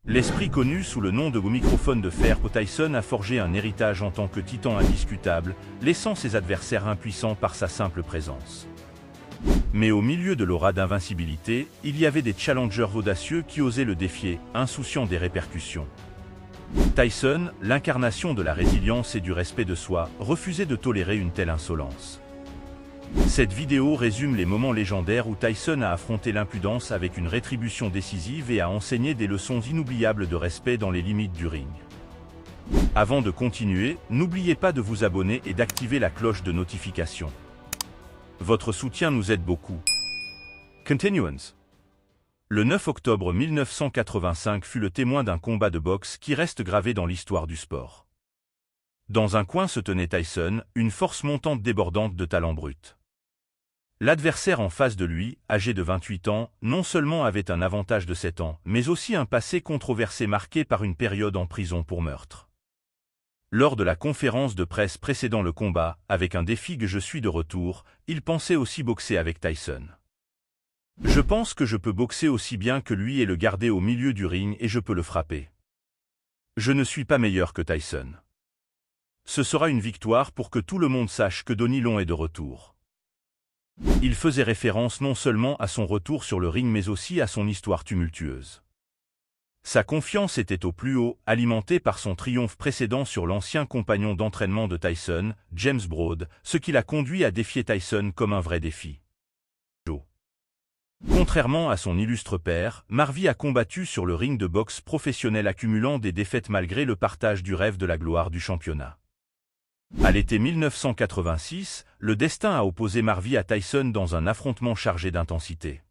L'esprit connu sous le nom de microphone de fer, Tyson a forgé un héritage en tant que titan indiscutable, laissant ses adversaires impuissants par sa simple présence. Mais au milieu de l'aura d'invincibilité, il y avait des challengers audacieux qui osaient le défier, insouciants des répercussions. Tyson, l'incarnation de la résilience et du respect de soi, refusait de tolérer une telle insolence. Cette vidéo résume les moments légendaires où Tyson a affronté l'impudence avec une rétribution décisive et a enseigné des leçons inoubliables de respect dans les limites du ring. Avant de continuer, n'oubliez pas de vous abonner et d'activer la cloche de notification. Votre soutien nous aide beaucoup. Continuance. Le 9 octobre 1985 fut le témoin d'un combat de boxe qui reste gravé dans l'histoire du sport. Dans un coin se tenait Tyson, une force montante débordante de talent brut. L'adversaire en face de lui, âgé de 28 ans, non seulement avait un avantage de 7 ans, mais aussi un passé controversé marqué par une période en prison pour meurtre. Lors de la conférence de presse précédant le combat, avec un défi que je suis de retour, il pensait aussi boxer avec Tyson. Je pense que je peux boxer aussi bien que lui et le garder au milieu du ring et je peux le frapper. Je ne suis pas meilleur que Tyson. Ce sera une victoire pour que tout le monde sache que Donnie Long est de retour. Il faisait référence non seulement à son retour sur le ring mais aussi à son histoire tumultueuse. Sa confiance était au plus haut, alimentée par son triomphe précédent sur l'ancien compagnon d'entraînement de Tyson, James Broad, ce qui l'a conduit à défier Tyson comme un vrai défi. Contrairement à son illustre père, Marvy a combattu sur le ring de boxe professionnel accumulant des défaites malgré le partage du rêve de la gloire du championnat. À l'été 1986, le destin a opposé Marvy à Tyson dans un affrontement chargé d'intensité.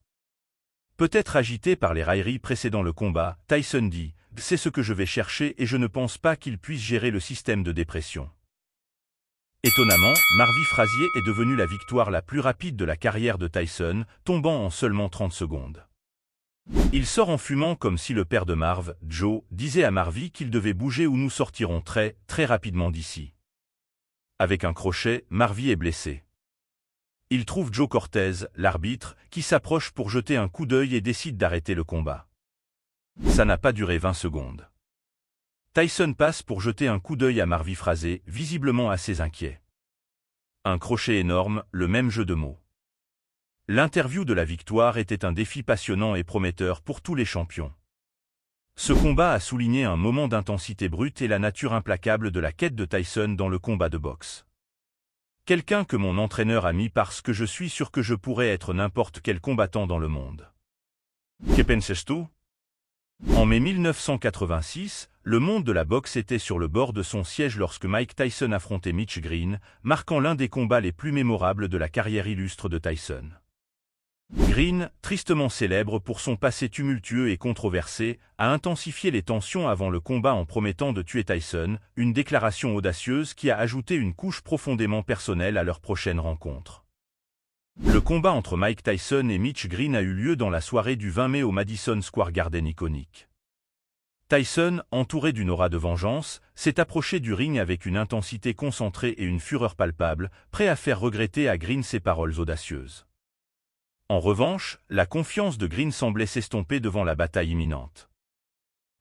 Peut-être agité par les railleries précédant le combat, Tyson dit « C'est ce que je vais chercher et je ne pense pas qu'il puisse gérer le système de dépression ». Étonnamment, Marvy Frazier est devenu la victoire la plus rapide de la carrière de Tyson, tombant en seulement 30 secondes. Il sort en fumant comme si le père de Marv, Joe, disait à Marvy qu'il devait bouger ou nous sortirons très rapidement d'ici. Avec un crochet, Marvy est blessé. Il trouve Joe Cortez, l'arbitre, qui s'approche pour jeter un coup d'œil et décide d'arrêter le combat. Ça n'a pas duré 20 secondes. Tyson passe pour jeter un coup d'œil à Marvy Frazier, visiblement assez inquiet. Un crochet énorme, le même jeu de mots. L'interview de la victoire était un défi passionnant et prometteur pour tous les champions. Ce combat a souligné un moment d'intensité brute et la nature implacable de la quête de Tyson dans le combat de boxe. Quelqu'un que mon entraîneur a mis parce que je suis sûr que je pourrais être n'importe quel combattant dans le monde. Que penses-tu? En mai 1986, le monde de la boxe était sur le bord de son siège lorsque Mike Tyson affrontait Mitch Green, marquant l'un des combats les plus mémorables de la carrière illustre de Tyson. Green, tristement célèbre pour son passé tumultueux et controversé, a intensifié les tensions avant le combat en promettant de tuer Tyson, une déclaration audacieuse qui a ajouté une couche profondément personnelle à leur prochaine rencontre. Le combat entre Mike Tyson et Mitch Green a eu lieu dans la soirée du 20 mai au Madison Square Garden iconique. Tyson, entouré d'une aura de vengeance, s'est approché du ring avec une intensité concentrée et une fureur palpable, prêt à faire regretter à Green ses paroles audacieuses. En revanche, la confiance de Green semblait s'estomper devant la bataille imminente.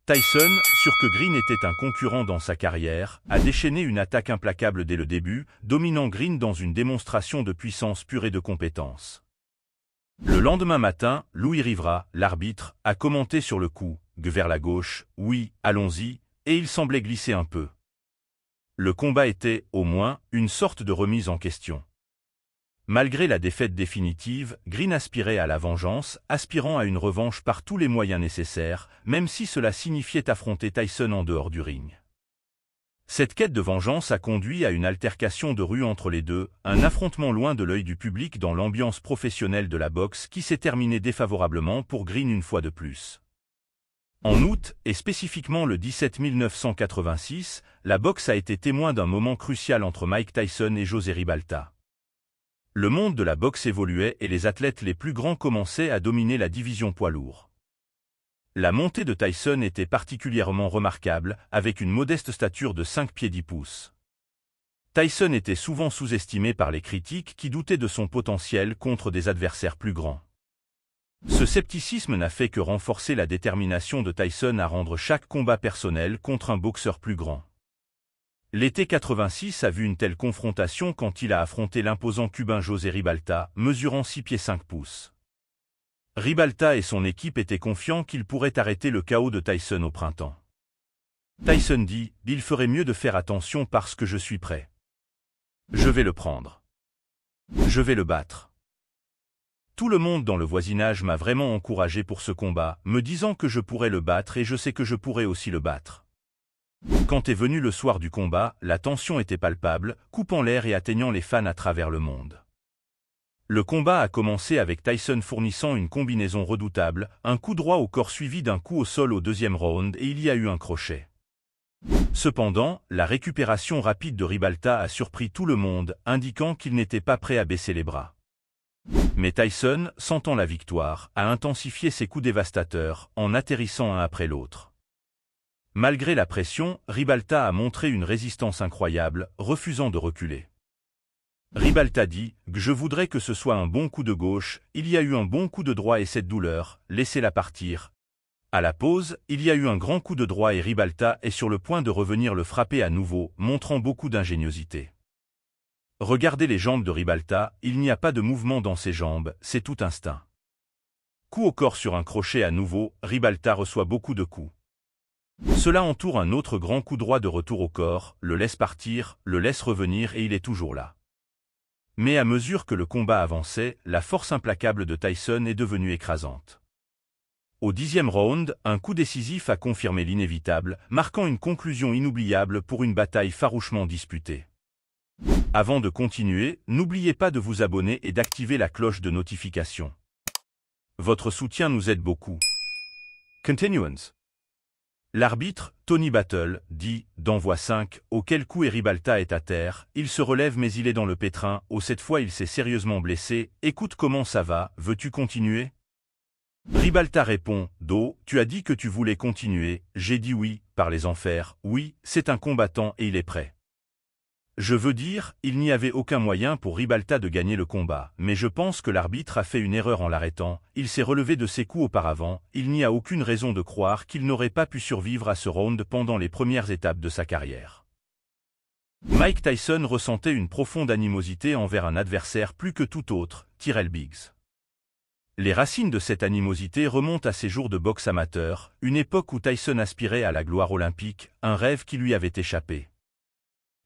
Tyson, sûr que Green était un concurrent dans sa carrière, a déchaîné une attaque implacable dès le début, dominant Green dans une démonstration de puissance pure et de compétence. Le lendemain matin, Louis Rivera, l'arbitre, a commenté sur le coup, vers la gauche, oui, allons-y, et il semblait glisser un peu. Le combat était, au moins, une sorte de remise en question. Malgré la défaite définitive, Green aspirait à la vengeance, aspirant à une revanche par tous les moyens nécessaires, même si cela signifiait affronter Tyson en dehors du ring. Cette quête de vengeance a conduit à une altercation de rue entre les deux, un affrontement loin de l'œil du public dans l'ambiance professionnelle de la boxe qui s'est terminé défavorablement pour Green une fois de plus. En août, et spécifiquement le 17 1986, la boxe a été témoin d'un moment crucial entre Mike Tyson et José Ribalta. Le monde de la boxe évoluait et les athlètes les plus grands commençaient à dominer la division poids lourd. La montée de Tyson était particulièrement remarquable, avec une modeste stature de 5 pieds 10 pouces. Tyson était souvent sous-estimé par les critiques qui doutaient de son potentiel contre des adversaires plus grands. Ce scepticisme n'a fait que renforcer la détermination de Tyson à rendre chaque combat personnel contre un boxeur plus grand. L'été 86 a vu une telle confrontation quand il a affronté l'imposant cubain José Ribalta, mesurant 6 pieds 5 pouces. Ribalta et son équipe étaient confiants qu'ils pourraient arrêter le chaos de Tyson au printemps. Tyson dit « Il ferait mieux de faire attention parce que je suis prêt. Je vais le prendre. Je vais le battre. » Tout le monde dans le voisinage m'a vraiment encouragé pour ce combat, me disant que je pourrais le battre et je sais que je pourrais aussi le battre. Quand est venu le soir du combat, la tension était palpable, coupant l'air et atteignant les fans à travers le monde. Le combat a commencé avec Tyson fournissant une combinaison redoutable, un coup droit au corps suivi d'un coup au sol au deuxième round et il y a eu un crochet. Cependant, la récupération rapide de Ribalta a surpris tout le monde, indiquant qu'il n'était pas prêt à baisser les bras. Mais Tyson, sentant la victoire, a intensifié ses coups dévastateurs, en atterrissant un après l'autre. Malgré la pression, Ribalta a montré une résistance incroyable, refusant de reculer. Ribalta dit « Je voudrais que ce soit un bon coup de gauche, il y a eu un bon coup de droit et cette douleur, laissez-la partir. » À la pause, il y a eu un grand coup de droit et Ribalta est sur le point de revenir le frapper à nouveau, montrant beaucoup d'ingéniosité. Regardez les jambes de Ribalta, il n'y a pas de mouvement dans ses jambes, c'est tout instinct. Coup au corps sur un crochet à nouveau, Ribalta reçoit beaucoup de coups. Cela entoure un autre grand coup droit de retour au corps, le laisse partir, le laisse revenir et il est toujours là. Mais à mesure que le combat avançait, la force implacable de Tyson est devenue écrasante. Au 10e round, un coup décisif a confirmé l'inévitable, marquant une conclusion inoubliable pour une bataille farouchement disputée. Avant de continuer, n'oubliez pas de vous abonner et d'activer la cloche de notification. Votre soutien nous aide beaucoup. Continuance. L'arbitre, Tony Battle, dit, d'envoi 5, auquel coup Ribalta est à terre, il se relève mais il est dans le pétrin, cette fois il s'est sérieusement blessé, écoute comment ça va, veux-tu continuer? Ribalta répond, Do, tu as dit que tu voulais continuer, j'ai dit oui, par les enfers, oui, c'est un combattant et il est prêt. Je veux dire, il n'y avait aucun moyen pour Ribalta de gagner le combat, mais je pense que l'arbitre a fait une erreur en l'arrêtant, il s'est relevé de ses coups auparavant, il n'y a aucune raison de croire qu'il n'aurait pas pu survivre à ce round pendant les premières étapes de sa carrière. Mike Tyson ressentait une profonde animosité envers un adversaire plus que tout autre, Tyrell Biggs. Les racines de cette animosité remontent à ses jours de boxe amateur, une époque où Tyson aspirait à la gloire olympique, un rêve qui lui avait échappé.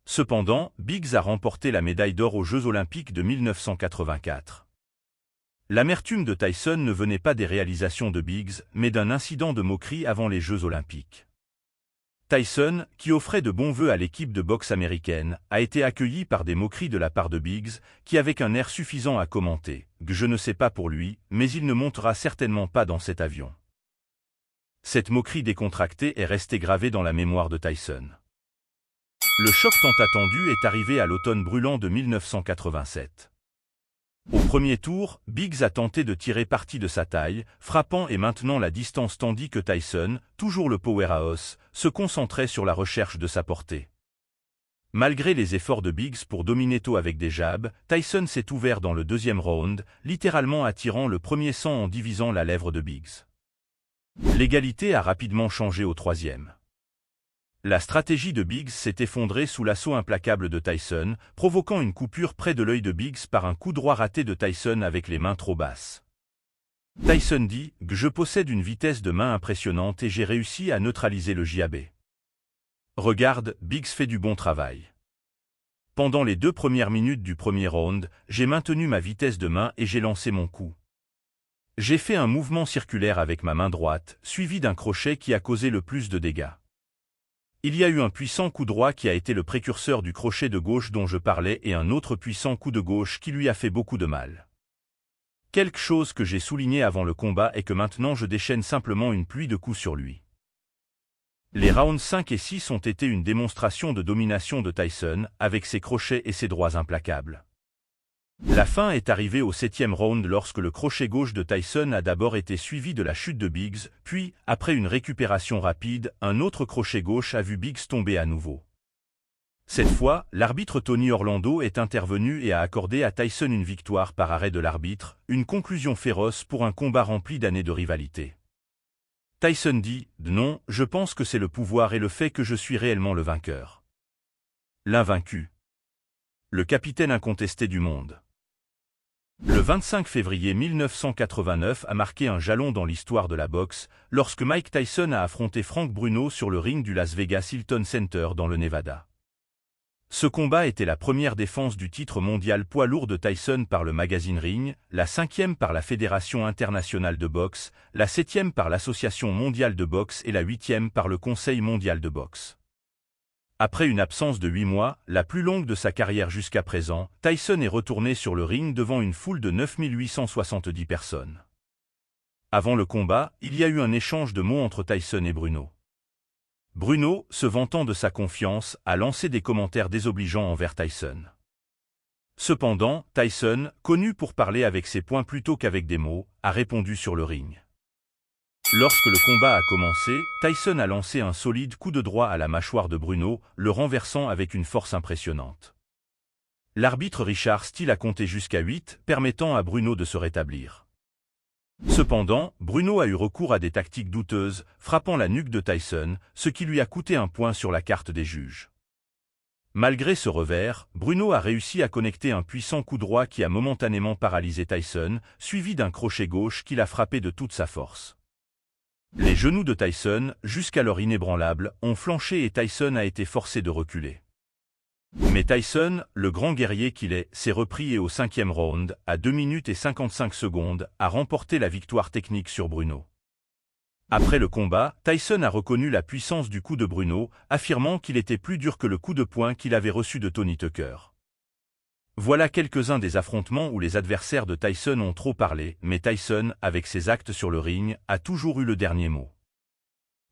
Cependant, Biggs a remporté la médaille d'or aux Jeux olympiques de 1984. L'amertume de Tyson ne venait pas des réalisations de Biggs, mais d'un incident de moquerie avant les Jeux olympiques. Tyson, qui offrait de bons vœux à l'équipe de boxe américaine, a été accueilli par des moqueries de la part de Biggs, qui avec un air suffisant a commenté « Je ne sais pas pour lui, mais il ne montera certainement pas dans cet avion ». Cette moquerie décontractée est restée gravée dans la mémoire de Tyson. Le choc tant attendu est arrivé à l'automne brûlant de 1987. Au premier tour, Biggs a tenté de tirer parti de sa taille, frappant et maintenant la distance tandis que Tyson, toujours le powerhouse, se concentrait sur la recherche de sa portée. Malgré les efforts de Biggs pour dominer tôt avec des jabs, Tyson s'est ouvert dans le deuxième round, littéralement attirant le premier sang en divisant la lèvre de Biggs. L'égalité a rapidement changé au troisième. La stratégie de Biggs s'est effondrée sous l'assaut implacable de Tyson, provoquant une coupure près de l'œil de Biggs par un coup droit raté de Tyson avec les mains trop basses. Tyson dit « Je possède une vitesse de main impressionnante et j'ai réussi à neutraliser le jab. Regarde, Biggs fait du bon travail. Pendant les 2 premières minutes du premier round, j'ai maintenu ma vitesse de main et j'ai lancé mon coup. J'ai fait un mouvement circulaire avec ma main droite, suivi d'un crochet qui a causé le plus de dégâts. Il y a eu un puissant coup droit qui a été le précurseur du crochet de gauche dont je parlais et un autre puissant coup de gauche qui lui a fait beaucoup de mal. Quelque chose que j'ai souligné avant le combat est que maintenant je déchaîne simplement une pluie de coups sur lui. Les rounds 5 et 6 ont été une démonstration de domination de Tyson, avec ses crochets et ses droits implacables. La fin est arrivée au 7e round lorsque le crochet gauche de Tyson a d'abord été suivi de la chute de Biggs, puis, après une récupération rapide, un autre crochet gauche a vu Biggs tomber à nouveau. Cette fois, l'arbitre Tony Orlando est intervenu et a accordé à Tyson une victoire par arrêt de l'arbitre, une conclusion féroce pour un combat rempli d'années de rivalité. Tyson dit « Non, je pense que c'est le pouvoir et le fait que je suis réellement le vainqueur. L'invaincu. Le capitaine incontesté du monde. » Le 25 février 1989 a marqué un jalon dans l'histoire de la boxe, lorsque Mike Tyson a affronté Frank Bruno sur le ring du Las Vegas Hilton Center dans le Nevada. Ce combat était la première défense du titre mondial poids lourd de Tyson par le magazine Ring, la 5e par la Fédération internationale de boxe, la 7e par l'Association mondiale de boxe et la 8e par le Conseil mondial de boxe. Après une absence de 8 mois, la plus longue de sa carrière jusqu'à présent, Tyson est retourné sur le ring devant une foule de 9870 personnes. Avant le combat, il y a eu un échange de mots entre Tyson et Bruno. Bruno, se vantant de sa confiance, a lancé des commentaires désobligeants envers Tyson. Cependant, Tyson, connu pour parler avec ses poings plutôt qu'avec des mots, a répondu sur le ring. Lorsque le combat a commencé, Tyson a lancé un solide coup de droit à la mâchoire de Bruno, le renversant avec une force impressionnante. L'arbitre Richard Steele a compté jusqu'à 8, permettant à Bruno de se rétablir. Cependant, Bruno a eu recours à des tactiques douteuses, frappant la nuque de Tyson, ce qui lui a coûté un point sur la carte des juges. Malgré ce revers, Bruno a réussi à connecter un puissant coup droit qui a momentanément paralysé Tyson, suivi d'un crochet gauche qui l'a frappé de toute sa force. Les genoux de Tyson, jusqu'alors inébranlables, ont flanché et Tyson a été forcé de reculer. Mais Tyson, le grand guerrier qu'il est, s'est repris et au 5e round, à 2 minutes et 55 secondes, a remporté la victoire technique sur Bruno. Après le combat, Tyson a reconnu la puissance du coup de Bruno, affirmant qu'il était plus dur que le coup de poing qu'il avait reçu de Tony Tucker. Voilà quelques-uns des affrontements où les adversaires de Tyson ont trop parlé, mais Tyson, avec ses actes sur le ring, a toujours eu le dernier mot.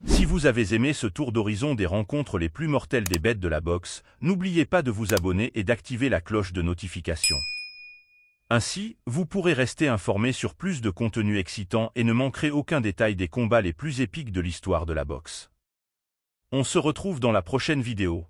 Si vous avez aimé ce tour d'horizon des rencontres les plus mortelles des bêtes de la boxe, n'oubliez pas de vous abonner et d'activer la cloche de notification. Ainsi, vous pourrez rester informé sur plus de contenu excitant et ne manquerez aucun détail des combats les plus épiques de l'histoire de la boxe. On se retrouve dans la prochaine vidéo.